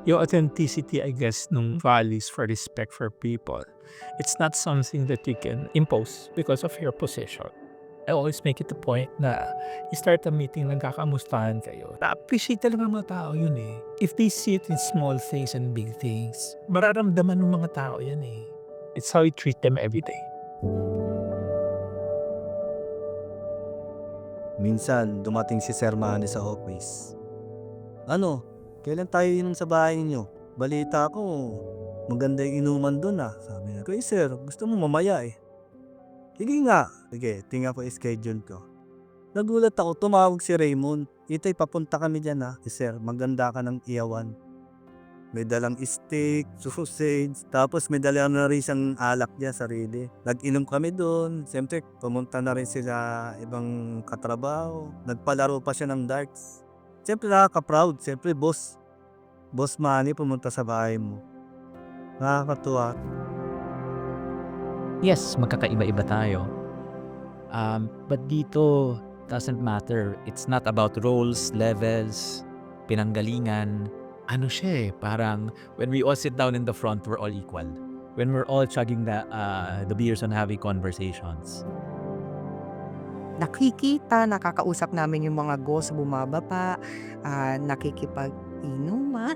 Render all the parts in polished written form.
Yung authenticity, I guess, nung values for respect for people, it's not something that you can impose because of your position. I always make it a point na you start a meeting, nagkakamustahan kayo. Na-appreciate talaga ng mga tao yun eh. If they see it in small things and big things, mararamdaman ng mga tao yan eh. It's how you treat them every day. Minsan, dumating si Sir Manny sa office. Ano, kailan tayo inom sa bahay ninyo? Balita ko, maganda yung inuman doon ah. Sabi niya, "Kaya sir, gusto mo mamaya eh." Sige nga. Sige, tingnan ko yung schedule ko. Nagulat ako, tumawag si Raymond. Itay, papunta kami dyan ha. Sir, maganda ka ng iyawan. May dalang steak, sausage, tapos may dalang na rin siyang alak niya, sarili. Nag-inom kami doon. Siyempre, pumunta na rin sila ibang katrabaho. Nagpalaro pa siya ng darts. Siyempre, nakaka-proud. Siyempre, boss. Boss Manny, pumunta sa bahay mo. Nakakatuwa. Yes, magkakaiba-iba tayo. But dito, doesn't matter. It's not about roles, levels, pinanggalingan. Ano siya eh, parang when we all sit down in the front, we're all equal. When we're all chugging the beers and having conversations. Nakikita, nakakausap namin yung mga goals bumababa, nakikipag-inuman,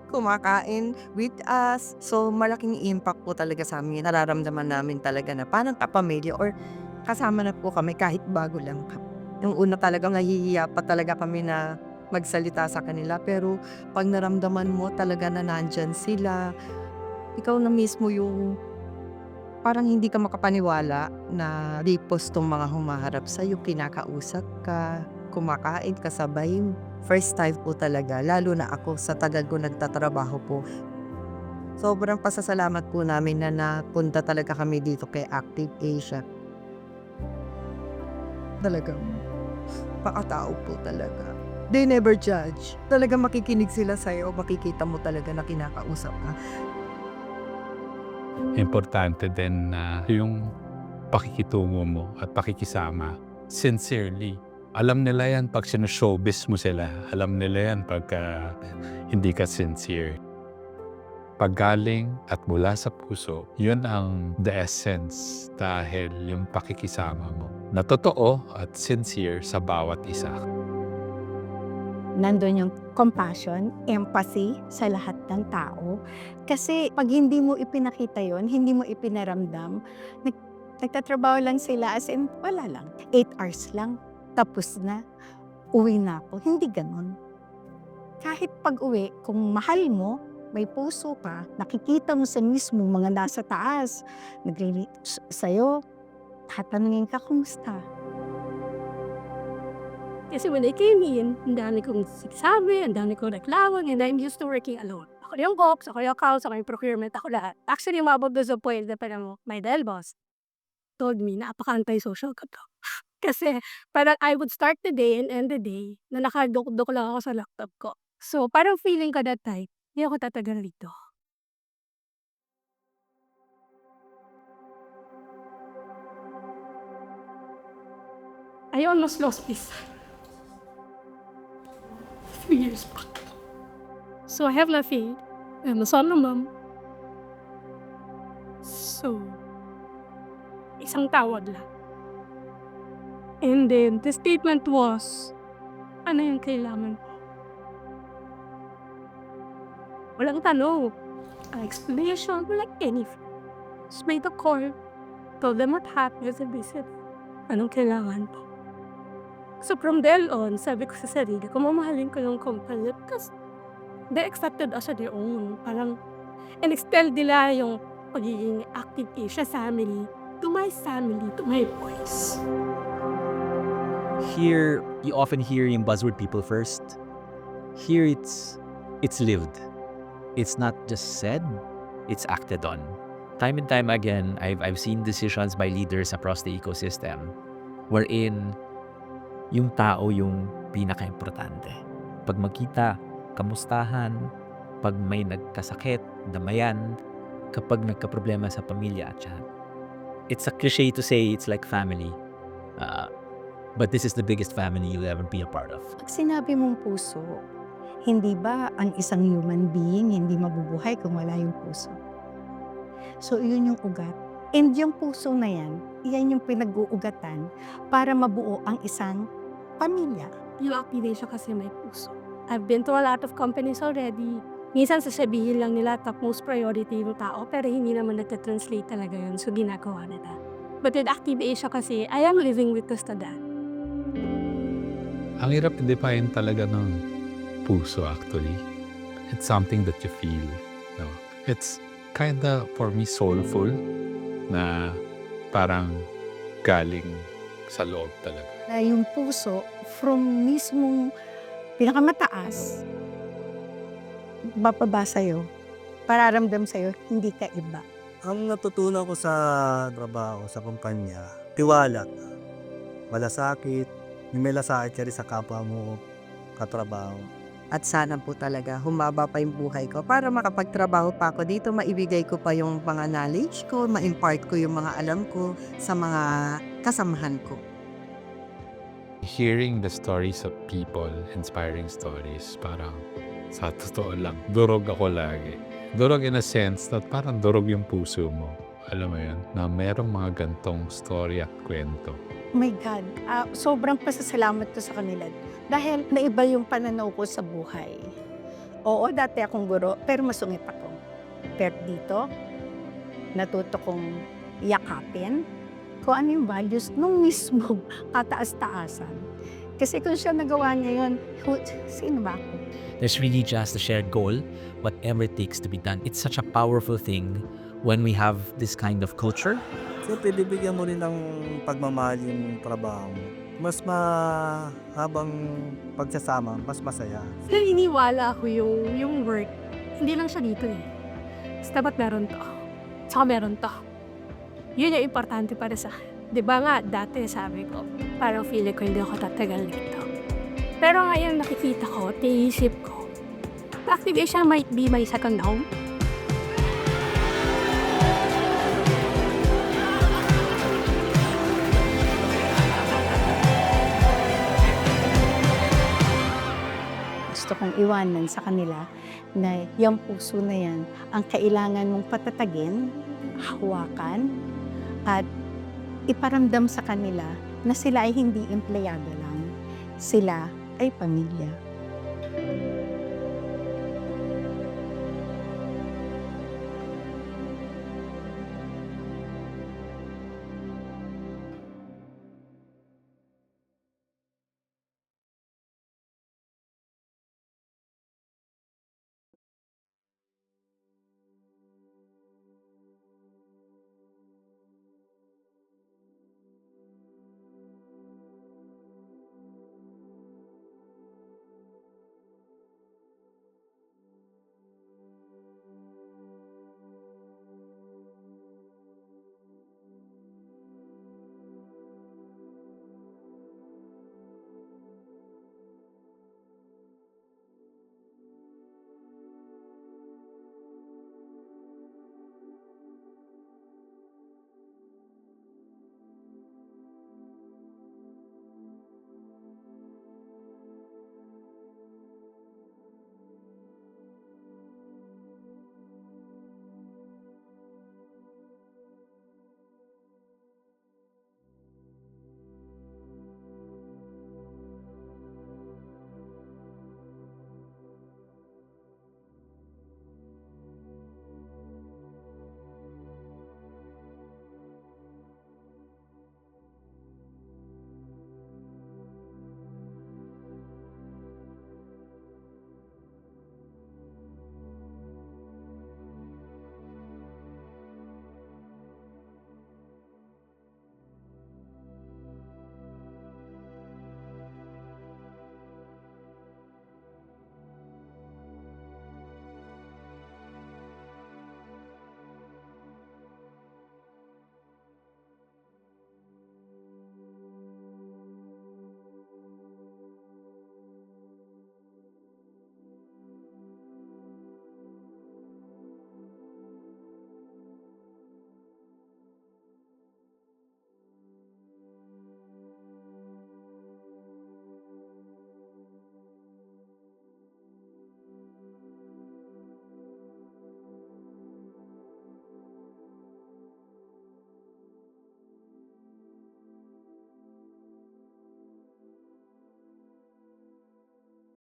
kumakain with us. So malaking impact po talaga sa amin. Nararamdaman namin talaga na parang kapamilya or kasama na po kami kahit bago lang kami. Yung una talagang nahihiya pa talaga kami na magsalita sa kanila. Pero pag naramdaman mo talaga na nandyan sila, ikaw na mismo yung parang hindi ka makapaniwala na lipos tong mga humaharap sa'yo, kinakausap ka, kumakain kasabay. First time po talaga, lalo na ako sa tagal ko nagtatrabaho po. Sobrang pasasalamat po namin na napunta talaga kami dito kay Active Asia. Talagang pakatao po talaga. They never judge. Talagang makikinig sila sa'yo, makikita mo talaga na kinakausap ka. Importante din na yung pakikitungo mo at pakikisama sincerely. Alam nila yan pag sinashowbiz mo sila. Alam nila yan pagka hindi ka sincere. Paggaling at mula sa puso, yun ang the essence dahil yung pakikisama mo na totoo at sincere sa bawat isa. Nandun yung compassion, empathy sa lahat ng tao. Kasi pag hindi mo ipinakita yon, hindi mo ipinaramdam, nagtatrabaho lang sila as in wala lang. 8 hours lang, tapos na, uwi na ako. Hindi ganon. Kahit pag uwi, kung mahal mo, may puso ka, nakikita mo sa mismo mga nasa taas, nagre-reach sa'yo, tatanungin ka, kumusta? Kasi when I came in, ang dami kong sinasabi, ang dami kong reklamo, and I'm used to working alone. Ako yung box, ako yung accounts, ako yung procurement, ako lahat. Actually, umabot doon sa point na parang my Dell boss told me na apaka-anti-social ko to. Kasi parang I would start the day and end the day na nakadukduk lang ako sa laptop ko. So parang feeling ko that time, hindi ako tatagal dito. I almost lost this 3 years back. So I have nothing. I'm a son of mom. So, isang tawag lang. And then, the statement was, ano yung kailangan mo? Walang tanong. An explanation, walang anything. Just made a call. Told them what happened and they said, anong kailangan mo? So from then on, sabi ko sa sarili ko, mamahalin ko yung company because they accepted us on their own. Parang, and extend nila yung pagiging Active Asia family to my family, to my boys. Here, you often hear yung buzzword people first. Here, it's lived. It's not just said, it's acted on. Time and time again, I've seen decisions by leaders across the ecosystem wherein yung tao yung pinaka-importante. Pag magkita, kamustahan, pag may nagkasakit, damayan, kapag nagkaproblema sa pamilya at yan. It's a cliche to say it's like family. But this is the biggest family you'll ever be a part of. Pag sinabi mong puso, Hindi ba ang isang human being hindi mabubuhay kung wala yung puso? So, yun yung ugat. And yung puso na yan, yan yung pinag-uugatan para mabuo ang isang pamilya. Yung activation kasi may puso. I've been to a lot of companies already. Minsan sasabihin lang nila top most priority yung tao, pero hindi naman nagtatranslate talaga yun. So, ginagawa nila. But with Active Asia kasi, I am living witness to that. Ang hirap i-define talaga ng puso actually. It's something that you feel. No? It's kinda, for me, soulful na parang galing sa loob talaga. Na yung puso, from mismong pinakamataas, bababa sa'yo, pararamdam sa'yo, hindi ka iba. Ang natutunan ko sa trabaho, sa kumpanya, tiwala. Malasakit, may malasakit ka rin sa kapwa mo katrabaho. At sana po talaga humaba pa yung buhay ko para makapagtrabaho pa ako dito, maibigay ko pa yung mga knowledge ko, ma-impart ko yung mga alam ko sa mga kasamahan ko. Hearing the stories of people, inspiring stories, parang sa totoo lang, durog ako lagi. Durog in a sense that parang durog yung puso mo. Alam mo yun, na merong mga gantong story at kwento. My God, sobrang pasasalamat ko sa kanila. Dahil naiba yung pananaw ko sa buhay. Oo, dati akong guro, pero masungit ako. Pero dito, natuto kong yakapin kung ano yung values nung mismo kataas-taasan. Kasi kung siya nagawa niya yun, sino ba ako? There's really just a shared goal, whatever it takes to be done. It's such a powerful thing when we have this kind of culture. Siyempre, bibigyan mo rin ng pagmamahal yung trabaho mo. Mas habang pagsasama, mas masaya. Naniniwala ako yung work, hindi lang siya dito eh. Basta ba't meron to? Tsaka meron to. Yun yung importante para sa akin. Di ba nga, dati sabi ko, parang feeling ko hindi ako tatagal dito. Pero ngayon nakikita ko, tiisip ko, Active Asia might be my second home. Gusto kong iwanan sa kanila na yung puso na yan ang kailangan mong patatagin, hawakan, at iparamdam sa kanila na sila ay hindi empleyado lang. Sila ay pamilya.